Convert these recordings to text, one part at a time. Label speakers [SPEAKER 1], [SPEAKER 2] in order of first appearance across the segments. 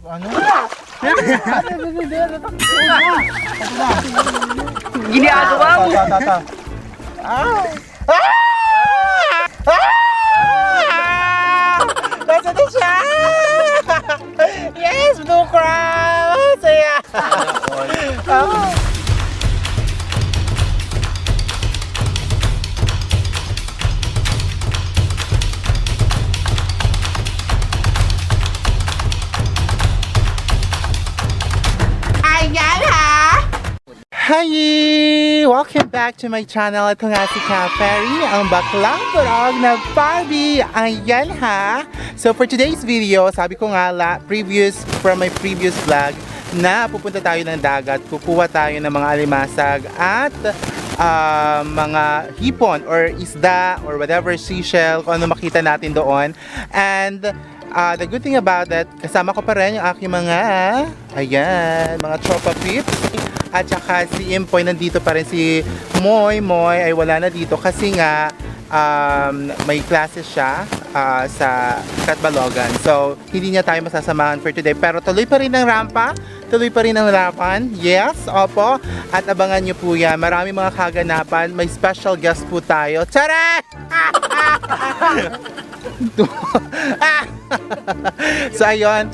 [SPEAKER 1] Ano?
[SPEAKER 2] Ginagawa mo!
[SPEAKER 1] Tata. Nasaan na siya? Yes! Blue crab! Saya! Hi! Welcome back to my channel. Ito nga si Ka-Fairy, ang baklang burog na Barbie. Ayan ha! So for today's video, sabi ko nga from my previous vlog, na pupunta tayo ng dagat, kukuha tayo ng mga alimasag at mga hipon or isda or whatever, seashell, kung ano makita natin doon. And the good thing about that, kasama ko pa rin yung aking mga mga tropa pips. At saka si Impoy, nandito pa rin. Si Moy ay wala na dito kasi nga may classes siya sa Catbalogan. So, hindi niya tayo masasamahan for today. Pero tuloy pa rin ang rampa. Tuloy pa rin ang lapan. Yes, opo. At abangan nyo po yan. Marami mga kaganapan. May special guest po tayo. Tara! So ayun,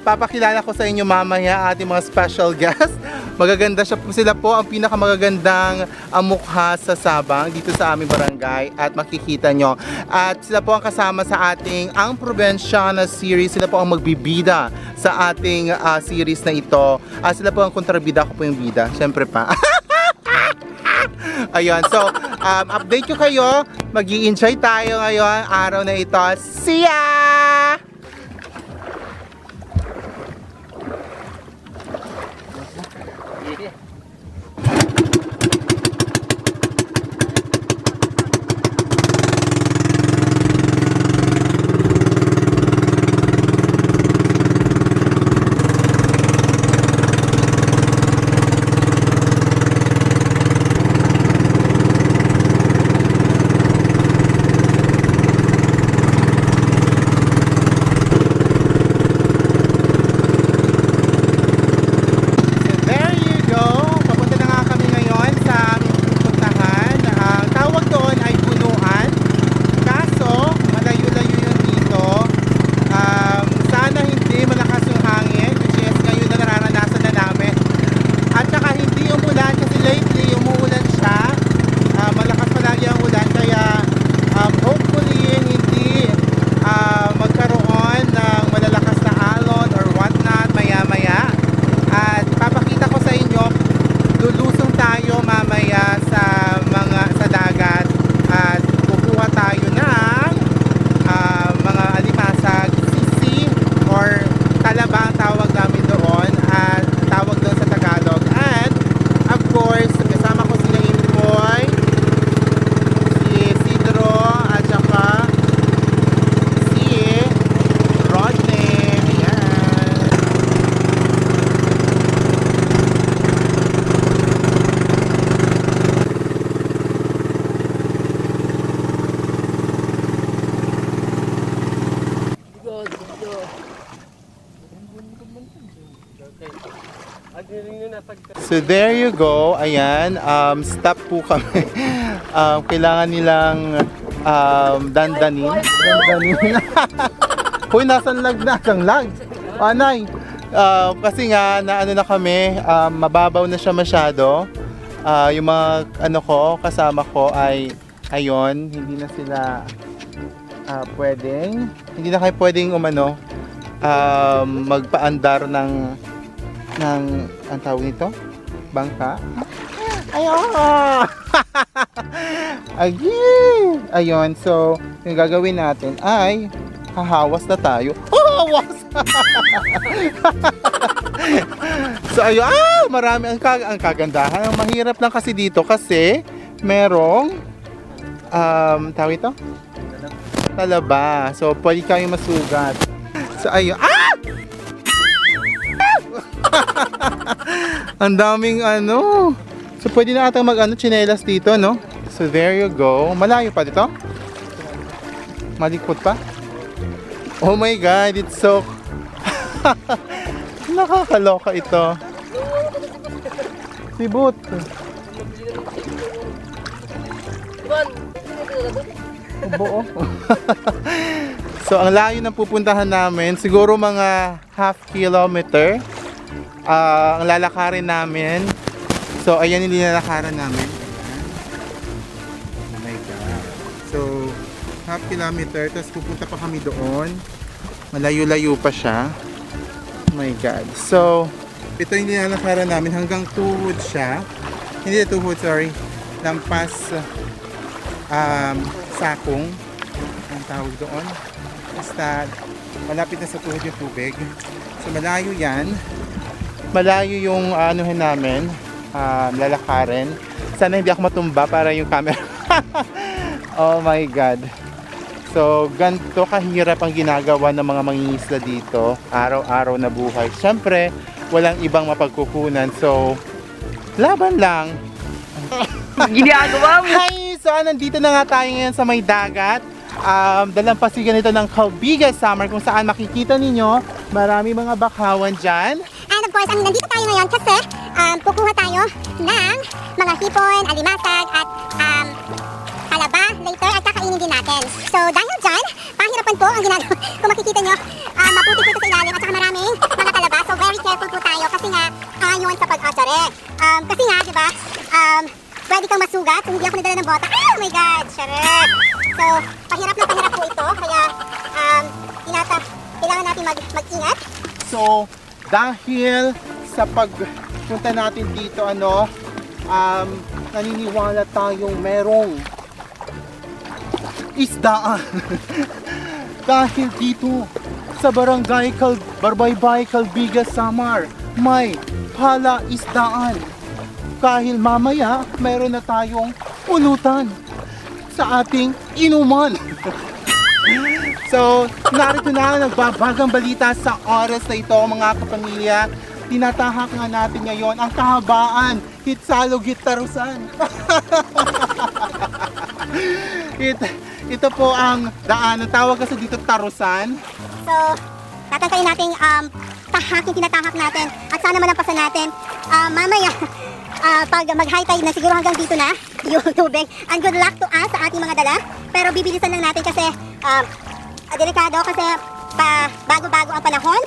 [SPEAKER 1] papakilala ko sa inyo mamaya ating mga special guest. Magaganda sila po, ang pinakamagagandang mukha sa Sabang dito sa aming barangay at makikita nyo. At sila po ang kasama sa ating Ang Probensyana series. Sila po ang magbibida sa ating series na ito. Sila po ang kontrabida, ko po yung bida. Siyempre pa. Ayun, so update ko kayo. Mag-i-enjoy tayo ngayon, araw na ito. See ya! So there you go, ayan, stop po kami. Kailangan nilang dandanin. Hoy, nasan lag na? Ang lag? Anay, kasi nga, na ano na kami, mababaw na siya masyado. Yung mga kasama ko ay, ayon, hindi na sila hindi na kayo pwedeng magpaandar ng ang tawag nito? Bangka? Ayun! Ayun, so yung gagawin natin ay hahawas na tayo. Hahawas! So ayun, marami ang kagandahan. Ang mahirap lang kasi dito kasi merong tawag ito? Talaba. So pwede kayong masugat. So ayun, ang daming So pwede na atang tsinelas dito, no? So there you go. Malayo pa dito? Malikot pa? Oh my God, it's so Nakakaloka ito. Sibut. Buo. So, ang layo ng pupuntahan namin, siguro mga half kilometer. Ang lalakarin namin. So, ayan yung nilalakaran namin. Oh my God. So, half kilometer, tapos pupunta pa kami doon. Malayo-layo pa siya. Oh my God. So, ito yung nilalakaran namin hanggang tuhod siya. Hindi tuhod, sorry. Lampas sakong ang tawag doon. Basta malapit na sa tuhod yung tubig. So, malayo yan. Malayo yung anuhin namin, lalakarin. Sana hindi ako matumba para yung camera. Oh my God. So, ganito kahirap ang ginagawa ng mga mangingisda dito. Araw-araw na buhay. Siyempre, walang ibang mapagkukunan. So, laban lang.
[SPEAKER 2] Ginagawa mo.
[SPEAKER 1] Hi! So, nandito na nga tayo ngayon sa may dagat. Dalampasigan ito ng Calbiga Summer kung saan makikita ninyo marami mga bakawan dyan.
[SPEAKER 3] And of course, nandito tayo ngayon kasi kukuha tayo ng mga hipon, alimasag at palaba later at kakainin din natin. So dahil dyan, pahirapan po ang ginagawa. Kung makikita nyo, maputik dito sa ilalim at saka maraming mga talaba. So very careful po tayo kasi nga ayon sa pag-atsare. Kasi nga, di ba, pwede kang masugat kung hindi ako nadala ng bota. Oh my God, syarap! So, pahirap na pahirap po ito. Kaya, kailangan natin mag-ingat.
[SPEAKER 1] So, dahil sa pagpunta natin dito, naniniwala tayong merong isdaan. Dahil dito sa barangay Barbaybay, Calbiga, Samar, may pala isdaan. Dahil mamaya, meron na tayong pulutan sa ating inuman. So, narito na nagbabagang balita sa oras na ito, mga kapamilya. Tinatahak nga natin ngayon ang kahabaan, hitsalog, hitarusan. Ito po ang daan. Ang tawag kasi dito tarusan.
[SPEAKER 3] So, tatantayin natin yung tinatahak natin at sana malampasan natin. Mamaya, pag mag-high tide na siguro hanggang dito na yung tubig. And good luck to us sa ating mga dala. Pero bibilisan lang natin kasi delikado kasi bago-bago ang panahon.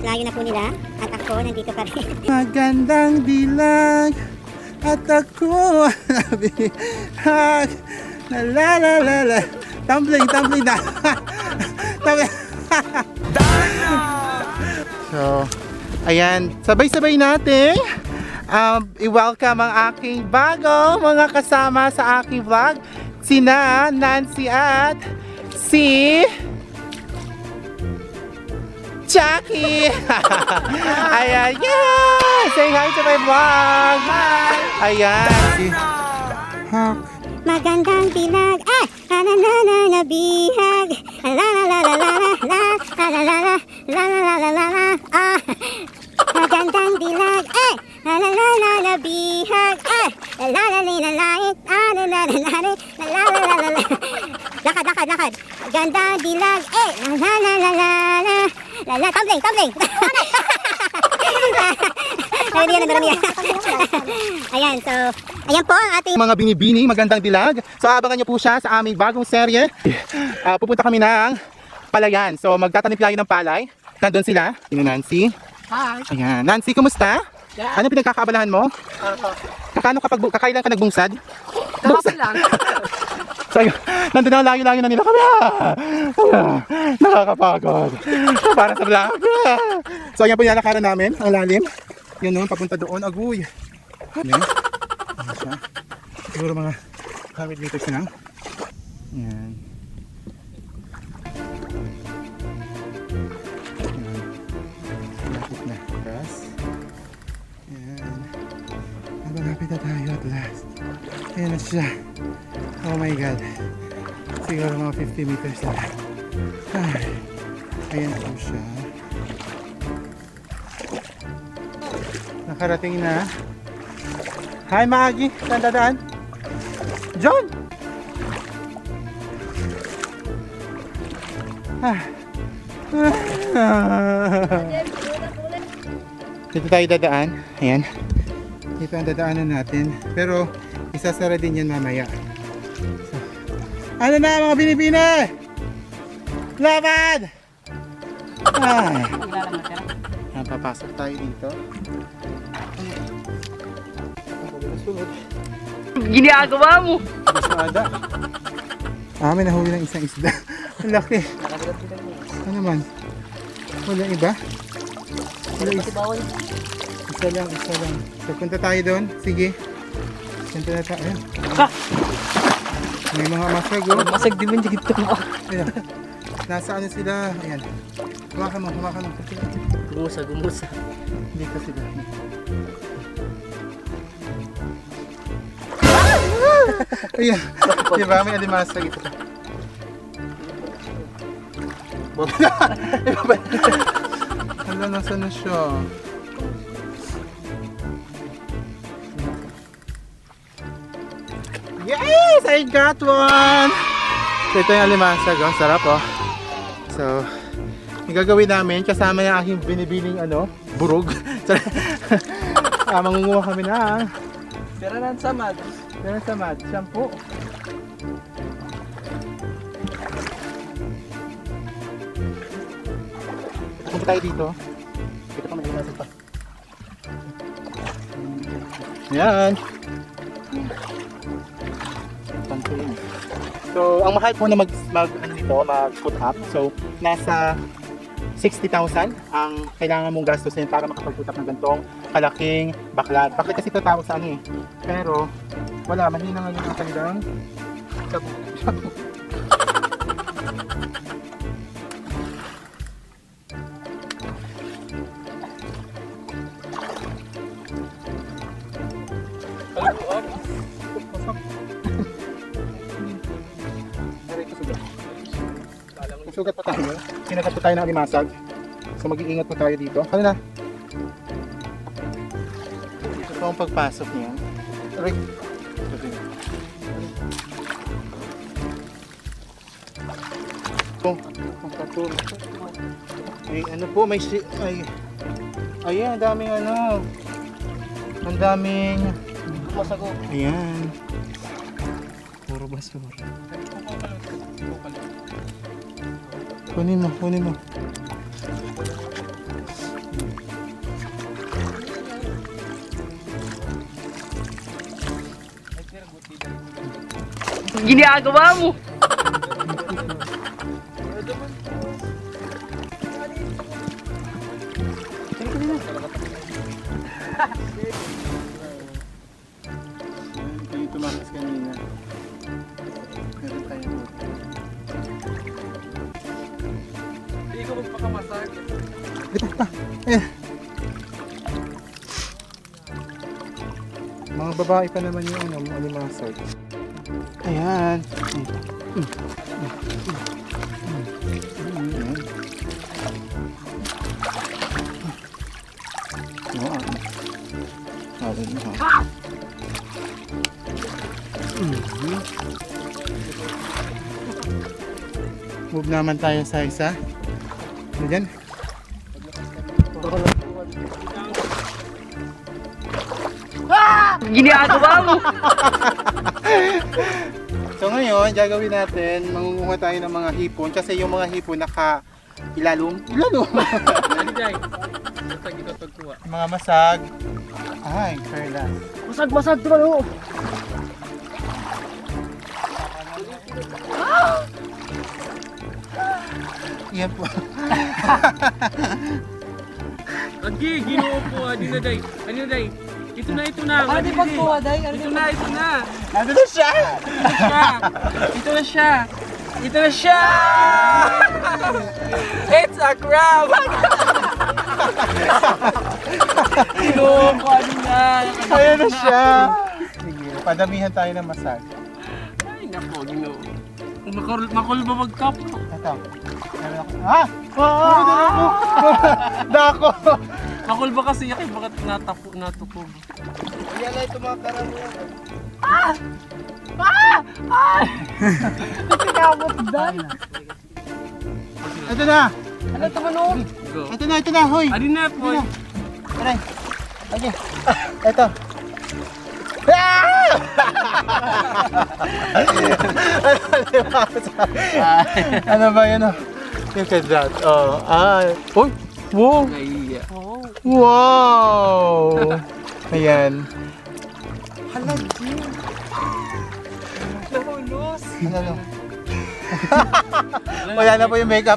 [SPEAKER 3] Layo na po nila at ako nandito pa rin.
[SPEAKER 1] Magandang dilag at ako nabihag. La la la la. Tumbling na. So, ayan. Sabay-sabay natin i-welcome ang aking bago mga kasama sa aking vlog. Sina Nancy at si Jackie. Ayan, yeah! Say hi to my vlog. Hi. Ayan. Si Hawk.
[SPEAKER 3] Magandang dilag, la la la la la bihag, la la la la la la la la la la la la la la la. Magandang dilag, la la la la la bihag, la la la la la la la la la la. Lakad. Magandang dilag, la la la la la la la. Tumbling. Ayan, so, ayan po ang ating
[SPEAKER 1] Mga binibini, magandang dilag. So abangan nyo po siya sa aming bagong serye. Pupunta kami ng Palayan. So magtatanim tayo ng palay. Nandun sila, sino Nancy.
[SPEAKER 2] Hi.
[SPEAKER 1] Ayan, Nancy, kumusta?
[SPEAKER 2] Yeah.
[SPEAKER 1] Ano pinagkakaabalahan mo? Kakano kapag kakailan ka nagbungsad?
[SPEAKER 2] Kahapon lang.
[SPEAKER 1] So ayun, nandun na layo-layo na nila kami. Nakakapagod. Para sa vlog. So ayan po yung lalakaran namin, ang lalim. Yun noon, papunta doon, aguy. Ayan. Ayan siya. Siguro mga 100 meters na lang. Ayan. Malapit na. Tapos. Ayan. Malapit na tayo at last. Ayan na siya. Oh my God. Siguro mga 50 meters na lang. Ay. Ayan po siya. Nakarating na. Hi Maggie, saan dadaan? John! Dito tayo dadaan. Ayan. Dito ang dadaanan natin. Pero isasara din yan mamaya. So, ano na mga binibini? Laban! Ay. Ayan, papasok tayo dito. Sunod.
[SPEAKER 2] Ginagawa mo.
[SPEAKER 1] Masada. May nahuli ng isang isda. Ang laki. Ano naman? Wala iba? Wala isa. Isa lang. So punta tayo doon. Sige. Punta na tayo. Ayan. May mga masag oh.
[SPEAKER 2] Masag di man dito mo.
[SPEAKER 1] Ayan. Nasa ano sila? Ayan. Humakan mo.
[SPEAKER 2] Gumusa.
[SPEAKER 1] Dito sila. Ayan. Diba? May alimasag ito. Hala, nasa na siya? Yes! I got one! So ito yung alimasag. Oh. Sarap oh. So, yung gagawin namin, kasama yung aking binibining burog. Mangunguha kami ng
[SPEAKER 2] Pero nan samad.
[SPEAKER 1] shampoo. Punta tayo dito. Dito pa mag-ilasag pa. Yan. Pansin. So, ang mahal po na mag-put up. So, nasa 60,000 ang kailangan mong gastusin para makapag-put up ng gantong kalaking baklat. Baklat kasi ito tawag sa ano eh. Pero, wala. Mahina ngayon ang kanilang shampoo. Sugat pa tayo. Sinagat pa tayo ng alimasag. So mag-iingat pa tayo dito. Ano na? Ito pa ang pagpasok niya. Aray. Ang patul. Ay, ano po, may ayan, ang daming ang daming
[SPEAKER 2] Masago.
[SPEAKER 1] ayan. Puro basura. Kunin mo.
[SPEAKER 2] Ginagawa mo.
[SPEAKER 1] Ito yung tumakas kanina. Meron tayo.
[SPEAKER 2] Hindi ko magpakamasag.
[SPEAKER 1] Dito pa. Eh. Mga babae pa naman yung alimasag. Ayan. Move naman tayo sa isa. Ano dyan?
[SPEAKER 2] Ginagawa mo.
[SPEAKER 1] So ngayon, gagawin natin, mangunguha tayo ng mga hipon kasi yung mga hipon ilalong.
[SPEAKER 2] Ano day? Masag ito pagkuha.
[SPEAKER 1] Mga masag. Ay, Carla.
[SPEAKER 2] Masag to ano?
[SPEAKER 1] Yan po.
[SPEAKER 2] Agi, ginoo po. Ano na day? Ito na. Ano pagkuha day? Ito na.
[SPEAKER 1] Ano na siya?
[SPEAKER 2] Ito na siya. It's a crab. Ginoo po. Ano na?
[SPEAKER 1] Ayan na siya. Sige, padamihan tayo ng masag.
[SPEAKER 2] Ay, nako, ginoo. Makul ba magkap?
[SPEAKER 1] Ito. Meron ako. Dako!
[SPEAKER 2] Makul ba kasi yan? Bakit natukob?
[SPEAKER 1] Yan na ito mga karamo.
[SPEAKER 2] Ito na mo,
[SPEAKER 1] Ito na!
[SPEAKER 4] Ano ito manood?
[SPEAKER 2] Go.
[SPEAKER 1] Ito na, hoy!
[SPEAKER 2] Adin na po.
[SPEAKER 1] Aray! Okay. Ito. Ah! Ano ba yun? Look at that. Oh, uy! Wow!
[SPEAKER 2] Naiiya.
[SPEAKER 1] Wow! Ayan.
[SPEAKER 4] Hala, Jim. Nahulos.
[SPEAKER 1] Ano? Wala na po yung makeup.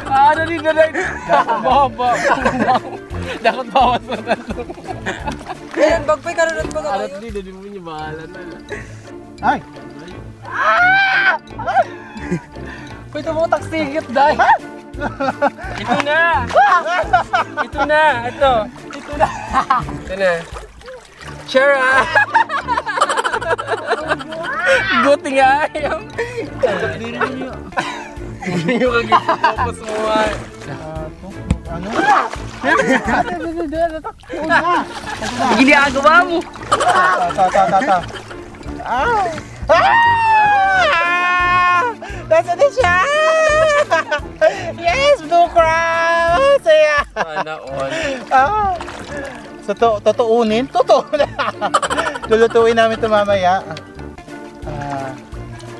[SPEAKER 2] Ano rin na rin? Baba. Dakot bawas na tayo.
[SPEAKER 4] Ayan, bagpay karunod pa
[SPEAKER 2] Alat
[SPEAKER 4] kayo.
[SPEAKER 2] din, hindi mo niya bahala na lang.
[SPEAKER 1] Ay!
[SPEAKER 4] Pwede mo taksigit, day.
[SPEAKER 2] Ito na! Ito na! Ito! Ito na! Ito na! Sure ah! Buti nga ayaw! Hindi nyo kagipapos mo ah!
[SPEAKER 1] Ano?
[SPEAKER 2] Ginagawa mo!
[SPEAKER 1] Ta. Ah! Nasaan na siya? Yes! Blue crab! Saya!
[SPEAKER 2] Sana all.
[SPEAKER 1] Ah! So, totoonin? Totoo na! Lulutuin namin ito mamaya.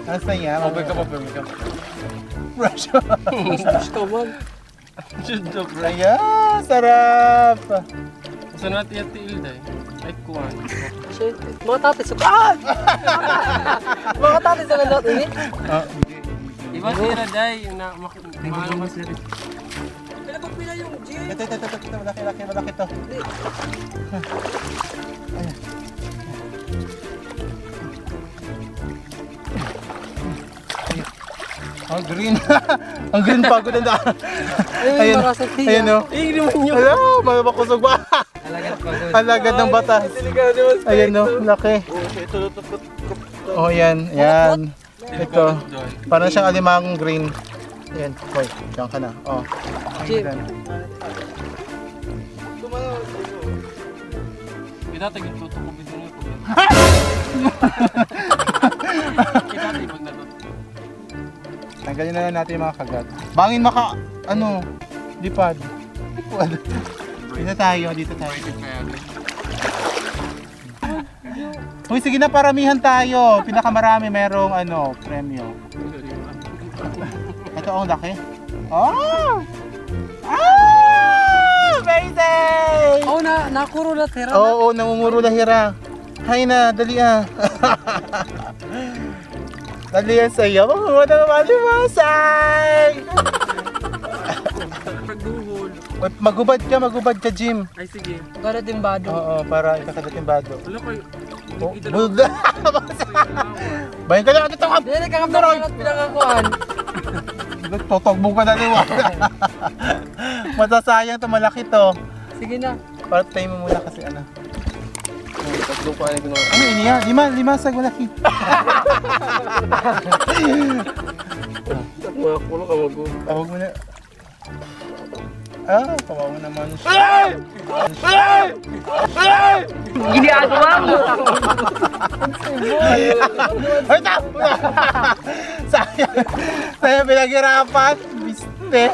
[SPEAKER 1] Ano sa iya?
[SPEAKER 2] Mabay ka.
[SPEAKER 1] Fresh.
[SPEAKER 4] Push ka man.
[SPEAKER 2] Should do, bro.
[SPEAKER 1] Ayan! Sarap!
[SPEAKER 2] Saan natin yung tiil dahil? Ay, kuwan.
[SPEAKER 4] Shit. Mga tatay sa... Mga tatay sa ganot ini.
[SPEAKER 2] Iba tira dahil yung maano mas rin.
[SPEAKER 4] Pila pagpila yung Jim.
[SPEAKER 1] Ito. Malaki to. Oh, green. Ang green pagod na daan.
[SPEAKER 4] Ayun, marasal siya.
[SPEAKER 1] Ayan o.
[SPEAKER 2] Eh, hindi mo nyo.
[SPEAKER 1] Hello, mabakusog ba?
[SPEAKER 4] Alagat pagod.
[SPEAKER 1] Alagad ng batas. Ayan o, laki. Oh, yan. Ito. Parang siyang alimangong green. Ayan, hoy, diyan ka na. Oh.
[SPEAKER 4] Jim.
[SPEAKER 2] Itatagin ko ito kung bito nyo po. Itatagin pag natot.
[SPEAKER 1] Tanggalin na lang natin yung mga kagat. Bangin lipad. Dito tayo. Uy, sige na, paramihan tayo. Pinakamarami merong premyo. Ito ang laki. Oh! Amazing!
[SPEAKER 4] Oh, nakuro na tira na.
[SPEAKER 1] Oo, namumuro na hira. Hay na, dali ah. Dali yan sa'yo. Mamuha na malimasay!
[SPEAKER 2] Pagduhol.
[SPEAKER 1] Magubad ka, Jim.
[SPEAKER 2] Ay, sige.
[SPEAKER 4] Gara din bado.
[SPEAKER 1] Oo, para ikakadatimbado.
[SPEAKER 2] Wala kayo.
[SPEAKER 1] Oh, bulda! Bayan ka lang, ito tawag!
[SPEAKER 4] Hindi, nagkakamdaran at pinangakuan.
[SPEAKER 1] Totogbong ka na liwa. Matasayang to, malaki to.
[SPEAKER 4] Sige na.
[SPEAKER 1] Para tayo mo muna kasi ano.
[SPEAKER 2] Tatlo pa rin ginawa.
[SPEAKER 1] Ano yun yan? Limasag, malaki.
[SPEAKER 2] Mga kulo ka mag-go.
[SPEAKER 1] Tawag mo na. Kawawa naman siya.
[SPEAKER 2] Ginagawa mo!
[SPEAKER 1] Ay, tapo na! Sayang pinaghirapan. Biste.